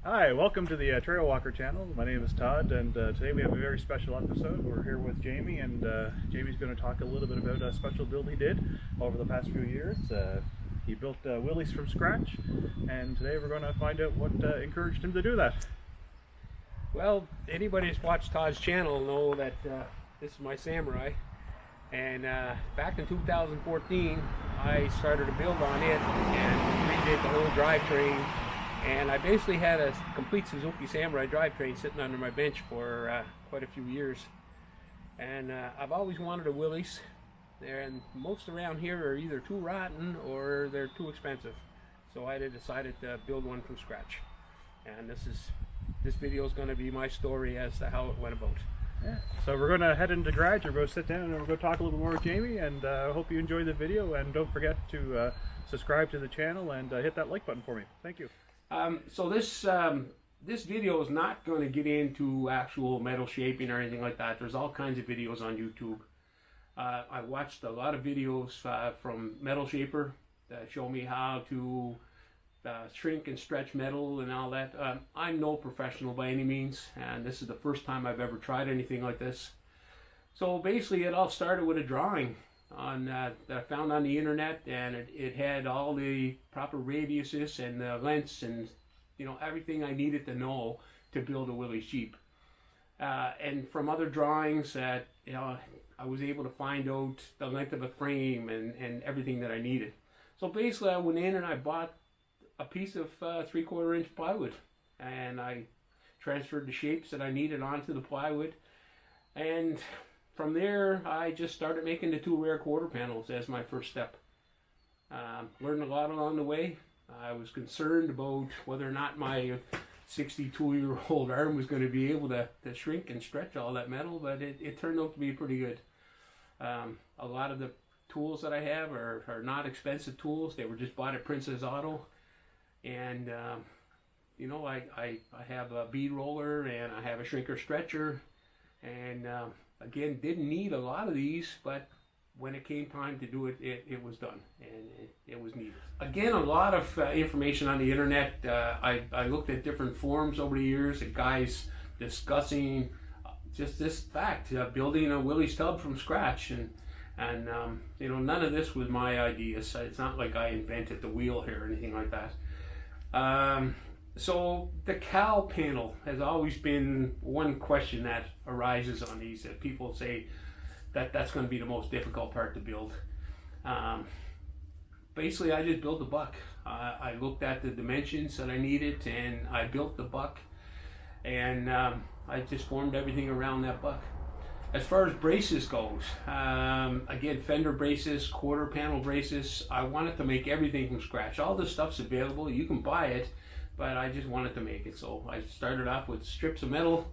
Hi, welcome to the Trail Walker channel. My name is Todd, and today we have a very special episode. We're here with Jamie, and Jamie's going to talk a little bit about a special build he did over the past few years. He built Willys from scratch, and today we're going to find out what encouraged him to do that. Well, anybody that's watched Todd's channel know that this is my Samurai, and back in 2014 I started to build on it and redid the whole drivetrain, and I basically had a complete Suzuki Samurai drivetrain sitting under my bench for quite a few years. And I've always wanted a Willys, and most around here are either too rotten or they're too expensive, so I decided to build one from scratch. And this video is going to be my story as to how it went about. Yeah. So we're going to head into the garage, we're going to sit down and we're going to talk a little bit more with Jamie, and I hope you enjoy the video, and don't forget to subscribe to the channel and hit that like button for me. Thank you. So this video is not going to get into actual metal shaping or anything like that. There's all kinds of videos on YouTube. I watched a lot of videos from Metal Shaper that show me how to shrink and stretch metal and all that. I'm no professional by any means, and this is the first time I've ever tried anything like this. So basically it all started with a drawing on that I found on the internet, and it had all the proper radiuses and the lengths and everything I needed to know to build a Willys Jeep. And from other drawings that I was able to find out the length of a frame and everything that I needed. So basically I went in and I bought a piece of 3/4 inch plywood, and I transferred the shapes that I needed onto the plywood, and from there I just started making the 2 rear quarter panels as my first step. Learned a lot along the way. I was concerned about whether or not my 62-year-old arm was going to be able to shrink and stretch all that metal, but it turned out to be pretty good. A lot of the tools that I have are not expensive tools. They were just bought at Princess Auto. And I have a bead roller, and I have a shrinker stretcher, and again, didn't need a lot of these, but when it came time to do it, it was done, and it was needed. Again, a lot of information on the internet. I looked at different forums over the years of guys discussing just this fact, building a Willys tub from scratch, and none of this was my ideas. It's not like I invented the wheel here or anything like that. So the cowl panel has always been one question that arises on these, that people say that's going to be the most difficult part to build. Basically I just built the buck. I looked at the dimensions that I needed, and I built the buck, and I just formed everything around that buck. As far as braces goes, again, fender braces, quarter panel braces, I wanted to make everything from scratch. All this stuff's available, you can buy it, but I just wanted to make it. So I started off with strips of metal.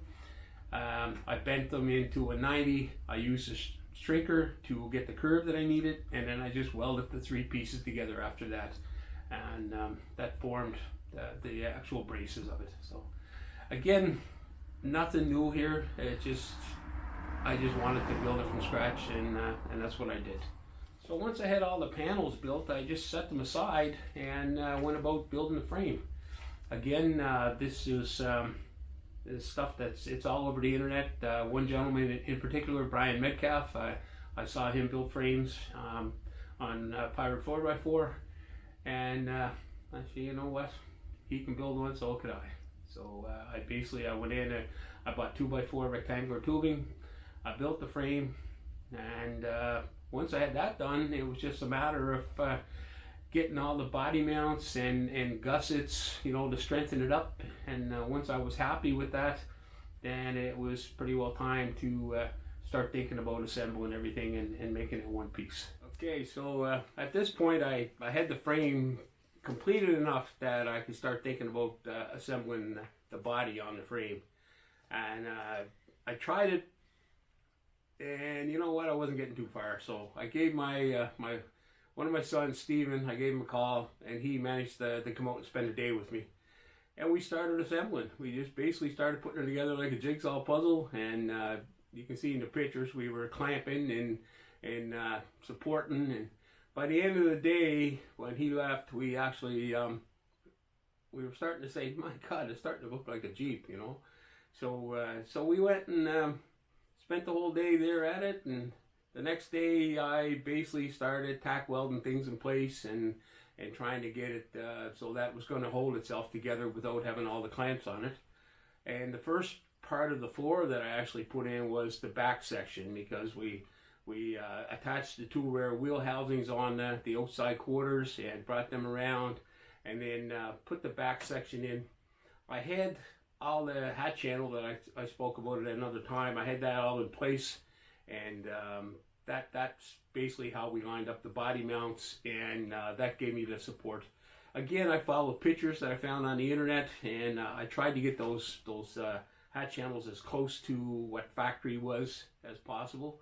I bent them into a 90. I used a shrinker to get the curve that I needed, and then I just welded the 3 pieces together after that. And that formed the actual braces of it. So again, nothing new here. I just wanted to build it from scratch, and that's what I did. So once I had all the panels built, I just set them aside and went about building the frame. Again, this is stuff it's all over the internet. One gentleman in particular, Brian Metcalf, I saw him build frames on Pirate 4x4, and I said, you know what, he can build one, so could I. So I went in, I bought 2x4 rectangular tubing. I built the frame, and once I had that done, it was just a matter of getting all the body mounts and gussets, to strengthen it up. And once I was happy with that, then it was pretty well time to start thinking about assembling everything and making it one piece. Okay, so at this point, I had the frame completed enough that I could start thinking about assembling the body on the frame. And I tried it, and you know what, I wasn't getting too far. So I gave one of my sons, Steven, I gave him a call, and he managed to come out and spend a day with me. And we started assembling. We just basically started putting it together like a jigsaw puzzle, and you can see in the pictures we were clamping and supporting, and by the end of the day, when he left, we actually we were starting to say, my God, it's starting to look like a Jeep, you know. So we went and spent the whole day there at it, and the next day I basically started tack welding things in place and trying to get it so that was going to hold itself together without having all the clamps on it. And the first part of the floor that I actually put in was the back section, because we attached the two rear wheel housings on the outside quarters and brought them around, and then put the back section in. I had all the hat channel that I spoke about at another time. I had that all in place, and that's basically how we lined up the body mounts, and that gave me the support. Again, I followed pictures that I found on the internet, and I tried to get those hat channels as close to what factory was as possible.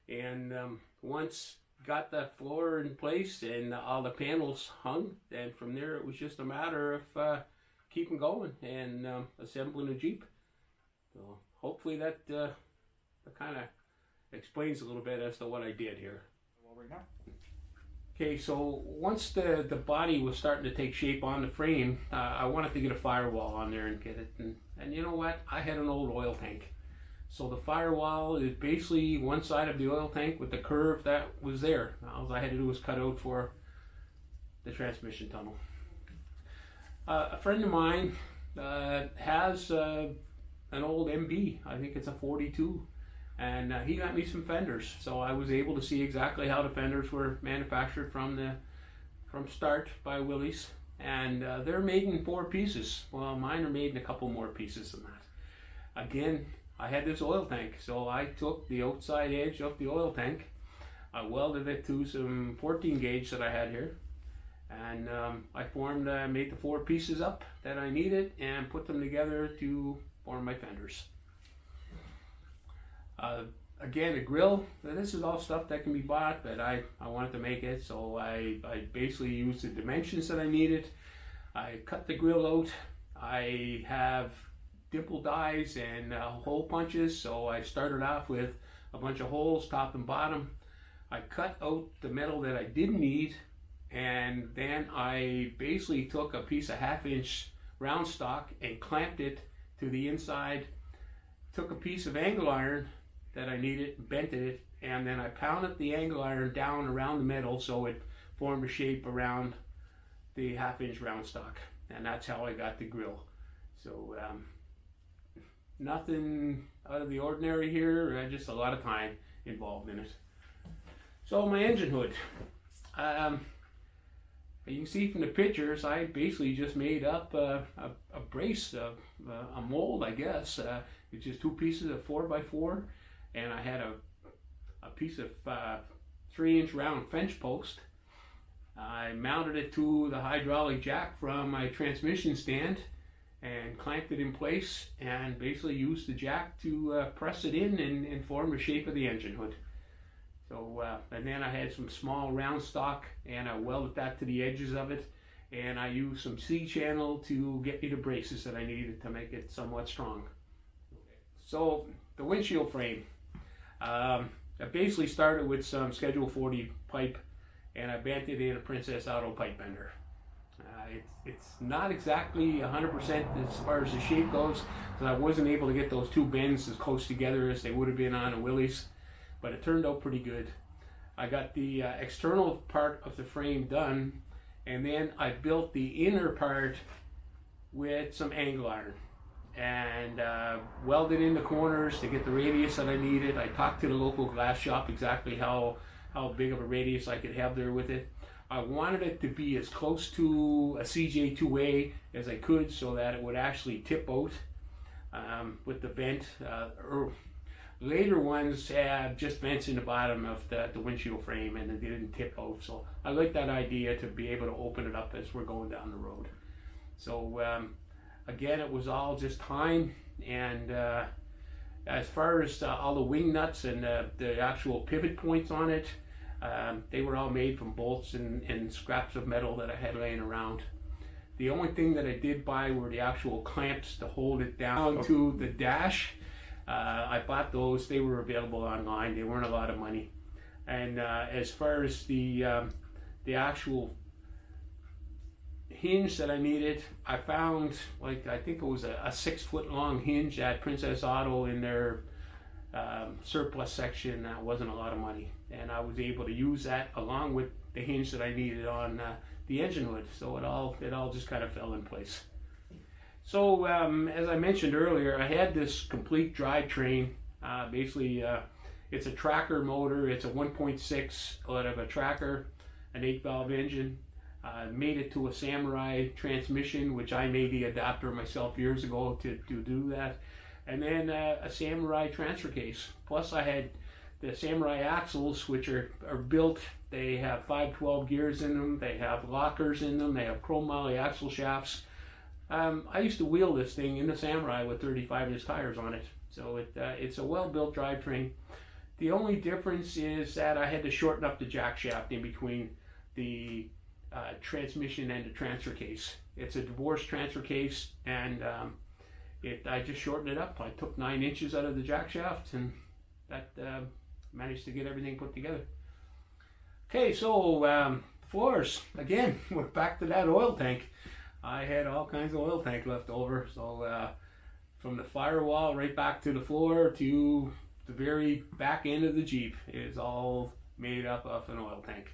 And once got that floor in place and all the panels hung, and from there it was just a matter of keeping going and assembling a Jeep. So hopefully that kind of explains a little bit as to what I did here. Well, right now. Okay, so once the body was starting to take shape on the frame, I wanted to get a firewall on there and get it. And you know what? I had an old oil tank. So the firewall is basically one side of the oil tank with the curve that was there. All I had to do was cut out for the transmission tunnel. A friend of mine has an old MB. I think it's a 42. And he got me some fenders, so I was able to see exactly how the fenders were manufactured from start by Willys, and they're made in 4 pieces. Well, mine are made in a couple more pieces than that. Again, I had this oil tank, so I took the outside edge of the oil tank, I welded it to some 14 gauge that I had here, and I made the 4 pieces up that I needed and put them together to form my fenders. Again, a grill, this is all stuff that can be bought, but I wanted to make it, so I basically used the dimensions that I needed. I cut the grill out. I have dimple dies and hole punches, so I started off with a bunch of holes, top and bottom. I cut out the metal that I didn't need, and then I basically took a piece of 1/2 inch round stock and clamped it to the inside, took a piece of angle iron that I needed, bent it, and then I pounded the angle iron down around the metal so it formed a shape around the 1/2 inch round stock, and that's how I got the grill. So nothing out of the ordinary here, just a lot of time involved in it. So my engine hood, you can see from the pictures, I basically just made up a brace, a mold, I guess. It's just 2 pieces of 4x4, and I had a piece of 3-inch round fence post. I mounted it to the hydraulic jack from my transmission stand and clamped it in place, and basically used the jack to press it in and form the shape of the engine hood. So, and then I had some small round stock, and I welded that to the edges of it, and I used some C-channel to get me the braces that I needed to make it somewhat strong. So, the windshield frame. I basically started with some Schedule 40 pipe, and I bent it in a Princess Auto pipe bender. It's not exactly 100% as far as the shape goes, because I wasn't able to get those 2 bends as close together as they would have been on a Willys, but it turned out pretty good. I got the external part of the frame done, and then I built the inner part with some angle iron and welded in the corners to get the radius that I needed. I talked to the local glass shop exactly how big of a radius I could have there with it. I wanted it to be as close to a CJ2A as I could, so that it would actually tip out with the vent. Later ones had just vents in the bottom of the windshield frame, and they didn't tip out. So I like that idea to be able to open it up as we're going down the road. So again, it was all just time, and as far as all the wing nuts and the actual pivot points on it, they were all made from bolts and scraps of metal that I had laying around. The only thing that I did buy were the actual clamps to hold it down to the dash. I bought those. They were available online. They weren't a lot of money. And as far as the actual hinge that I needed. I found, like, I think it was a 6-foot long hinge at Princess Auto in their surplus section. That wasn't a lot of money, and I was able to use that along with the hinge that I needed on the engine hood. So it all just kind of fell in place. So as I mentioned earlier, I had this complete drivetrain. Basically, it's a tracker motor. It's a 1.6 out of a tracker, an 8-valve engine. Made it to a Samurai transmission, which I made the adapter myself years ago to do that. And then a Samurai transfer case. Plus I had the Samurai axles, which are built. They have 512 gears in them. They have lockers in them. They have chrome moly axle shafts. I used to wheel this thing in the Samurai with 35-inch tires on it. So it's a well-built drivetrain. The only difference is that I had to shorten up the jack shaft in between the transmission and the transfer case. It's a divorce transfer case, and I just shortened it up. I took 9 inches out of the jack shaft, and that managed to get everything put together. Okay, so floors, again, we're back to that oil tank. I had all kinds of oil tank left over, so from the firewall right back to the floor to the very back end of the Jeep is all made up of an oil tank.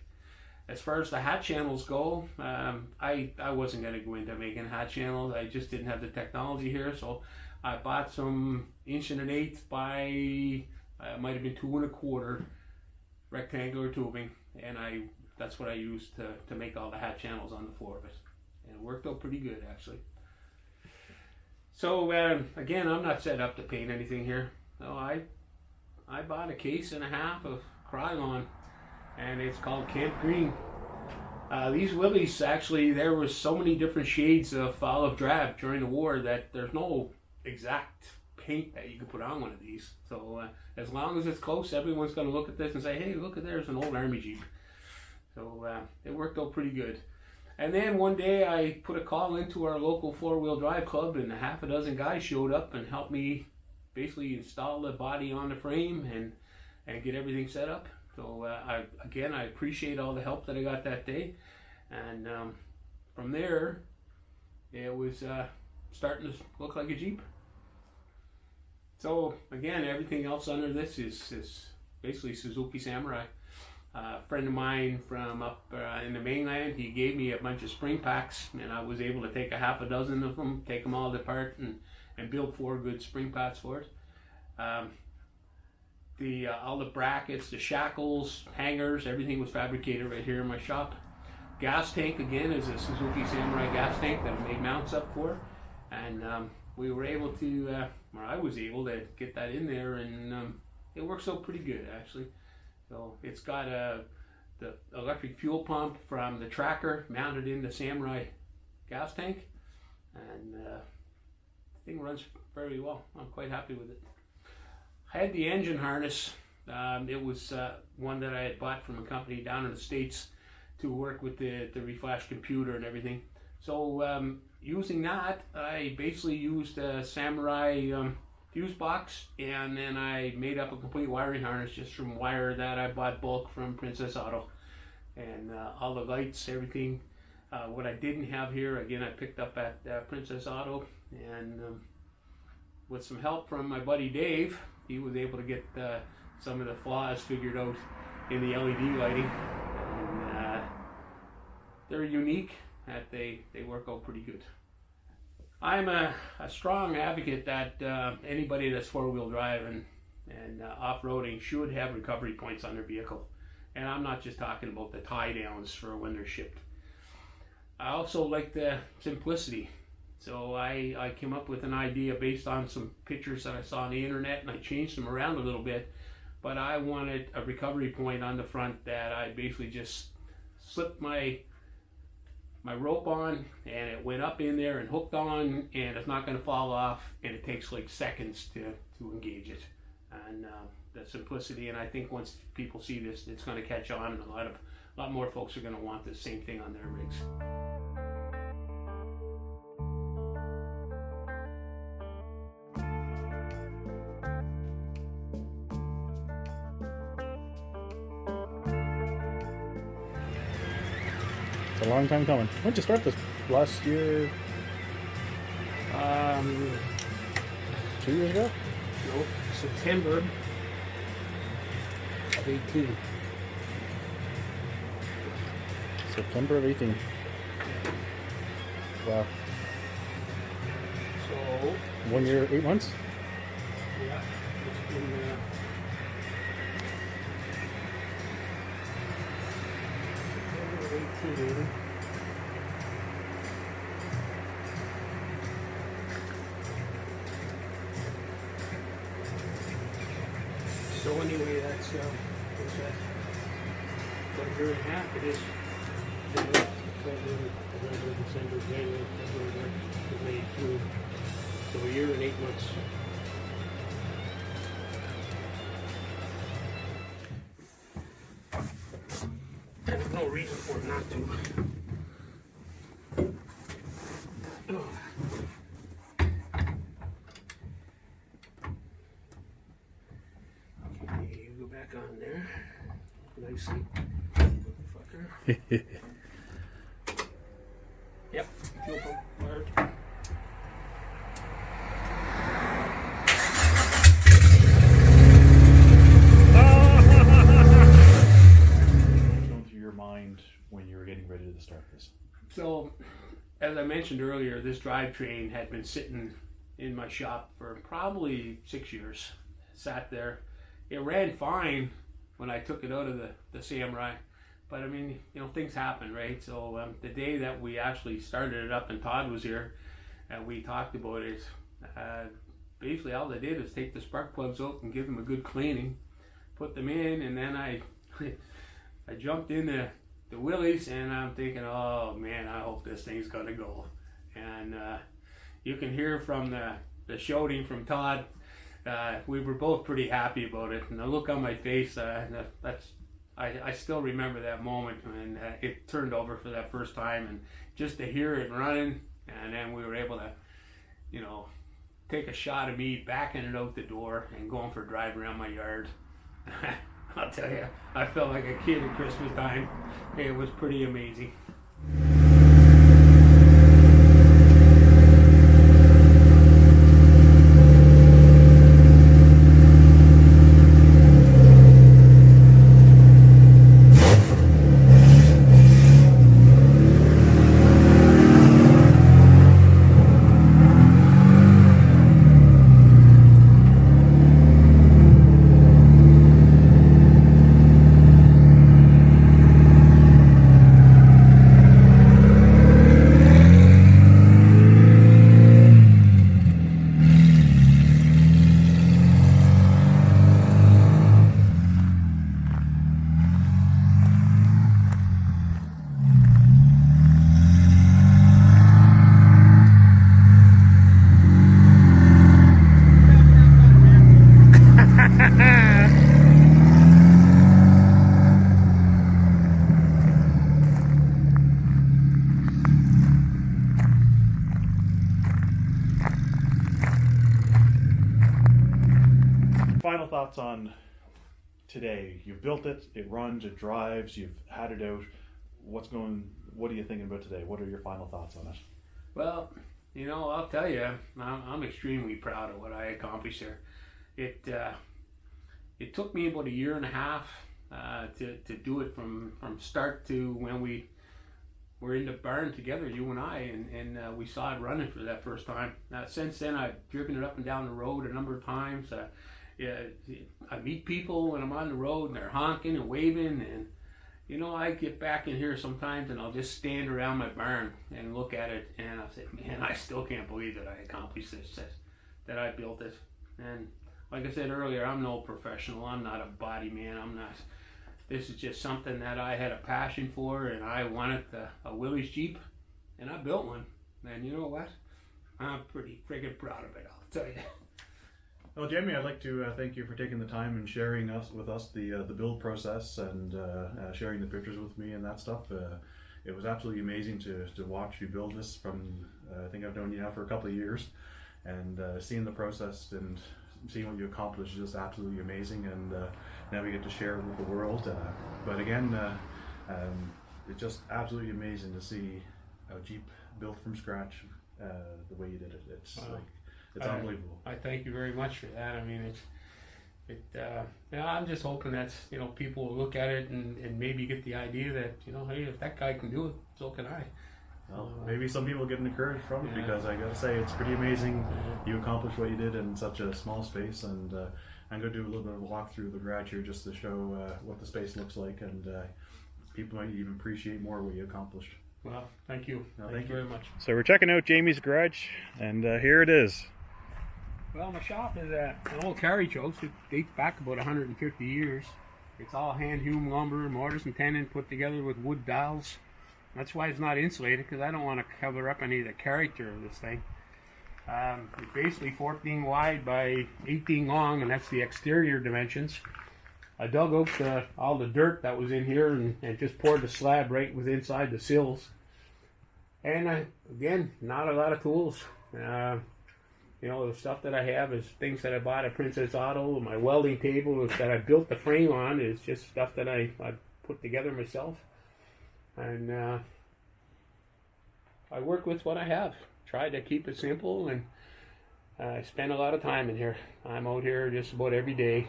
As far as the hat channels go, I wasn't going to go into making hat channels. I just didn't have the technology here, so I bought some 1.1 by might have been 2 1/4 rectangular tubing, and that's what I used to make all the hat channels on the floor of it, and it worked out pretty good actually. So again, I'm not set up to paint anything here. So I bought a 1.5 cases of Krylon, and it's called Camp Green. These Willys, actually, there was so many different shades of olive drab during the war that there's no exact paint that you can put on one of these. So as long as it's close, everyone's going to look at this and say, hey, look at there's an old Army Jeep. So it worked out pretty good. And then one day I put a call into our local 4-wheel drive club, and 6 guys showed up and helped me basically install the body on the frame and get everything set up. So I appreciate all the help that I got that day, and from there it was starting to look like a Jeep. So again, everything else under this is basically Suzuki Samurai. A friend of mine from up in the mainland, he gave me a bunch of spring packs, and I was able to take 6 of them, take them all apart, and build 4 good spring packs for it. All the brackets, the shackles, hangers, everything was fabricated right here in my shop. Gas tank, again, is a Suzuki Samurai gas tank that I made mounts up for, and we were able to, or I was able to get that in there, and it works out pretty good actually. So it's got the electric fuel pump from the tracker mounted in the Samurai gas tank, and the thing runs very well. I'm quite happy with it. I had the engine harness. It was one that I had bought from a company down in the States to work with the reflash computer and everything. So using that, I basically used a Samurai fuse box, and then I made up a complete wiring harness just from wire that I bought bulk from Princess Auto, and all the lights, everything. What I didn't have here, again, I picked up at Princess Auto, and with some help from my buddy Dave, he was able to get some of the flaws figured out in the LED lighting, and they're unique, that they work out pretty good. I'm a strong advocate that anybody that's 4-wheel drive and off-roading should have recovery points on their vehicle. And I'm not just talking about the tie downs for when they're shipped. I also like the simplicity. So I came up with an idea based on some pictures that I saw on the internet, and I changed them around a little bit. But I wanted a recovery point on the front that I basically just slipped my rope on, and it went up in there and hooked on, and it's not going to fall off, and it takes like seconds to engage it. And the simplicity, and I think once people see this, it's going to catch on, and a lot more folks are going to want the same thing on their rigs. a long time coming. When did you start this? Last year? 2 years ago? No, September of 18. September of 18. Wow. So 1 year, 8 months? yeah, it's been 18. So anyway, that's what's that? About a year and a half it is. February, November, December, January, February, March, May, June. So a year and 8 months. And there's no reason for it not to. Okay, you go back on there. Nicely. Fucker. Yep, fuel pump fired. Going through your mind when you were getting ready to start this? So, as I mentioned earlier, this drivetrain had been sitting in my shop for probably 6 years. It sat there. It ran fine when I took it out of the Samurai. But I mean, you know, things happen, right? So the day that we actually started it up and Todd was here and we talked about it, basically all I did is take the spark plugs out and give them a good cleaning, put them in, and then I jumped into the Willys and I'm thinking, oh man, I hope this thing's gonna go. And you can hear from the shouting from Todd, we were both pretty happy about it. And the look on my face, I still remember that moment when it turned over for that first time, and just to hear it running, and then we were able to, you know, take a shot of me backing it out the door and going for a drive around my yard. I'll tell you, I felt like a kid at Christmas time. It was pretty amazing. Final thoughts on today. You built it, it runs, it drives, you've had it out. What are you thinking about today? What are your final thoughts on it? Well, you know, I'll tell you, I'm extremely proud of what I accomplished there. It took me about a year and a half to do it from start to when we were in the barn together, you and I, and we saw it running for that first time. Since then, I've driven it up and down the road a number of times. I meet people when I'm on the road and they're honking and waving, and you know, I get back in here sometimes and I'll just stand around my barn and look at it and I'll say, man, I still can't believe that I accomplished this, that I built it. And like I said earlier, I'm no professional. I'm not a body man. This is just something that I had a passion for, and I wanted a Willys Jeep, and I built one. And you know what? I'm pretty friggin' proud of it, I'll tell you. Well, Jamie, I'd like to thank you for taking the time and sharing with us the build process and sharing the pictures with me and that stuff. It was absolutely amazing to watch you build this from, I think I've known you now for a couple of years, and seeing the process and seeing what you accomplished is just absolutely amazing, and now we get to share it with the world. But again, it's just absolutely amazing to see a Jeep built from scratch the way you did it. It's it's unbelievable. I thank you very much for that. I mean, I'm just hoping that, you know, people will look at it and maybe get the idea that, you know, hey, if that guy can do it, so can I. Well, maybe some people get encouraged from it, because I gotta say it's pretty amazing. You accomplished what you did in such a small space, and I'm gonna do a little bit of a walk through the garage here just to show what the space looks like, and people might even appreciate more what you accomplished. Well, thank you. No, thank you very much. So we're checking out Jamie's garage, and here it is. Well, my shop is an old carriage house. It dates back about 150 years. It's all hand-hewn lumber, mortise and tenon put together with wood dowels. That's why it's not insulated, because I don't want to cover up any of the character of this thing. It's basically 14 wide by 18 long, and that's the exterior dimensions. I dug out all the dirt that was in here and just poured the slab right with inside the sills. And again, not a lot of tools. You know, the stuff that I have is things that I bought at Princess Auto. My welding table that I built the frame on is just stuff that I put together myself. And I work with what I have. Try to keep it simple, and I spend a lot of time in here. I'm out here just about every day.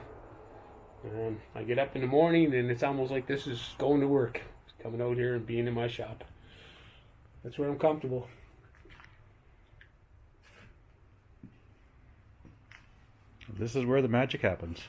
I get up in the morning, and it's almost like this is going to work. Coming out here and being in my shop. That's where I'm comfortable. This is where the magic happens.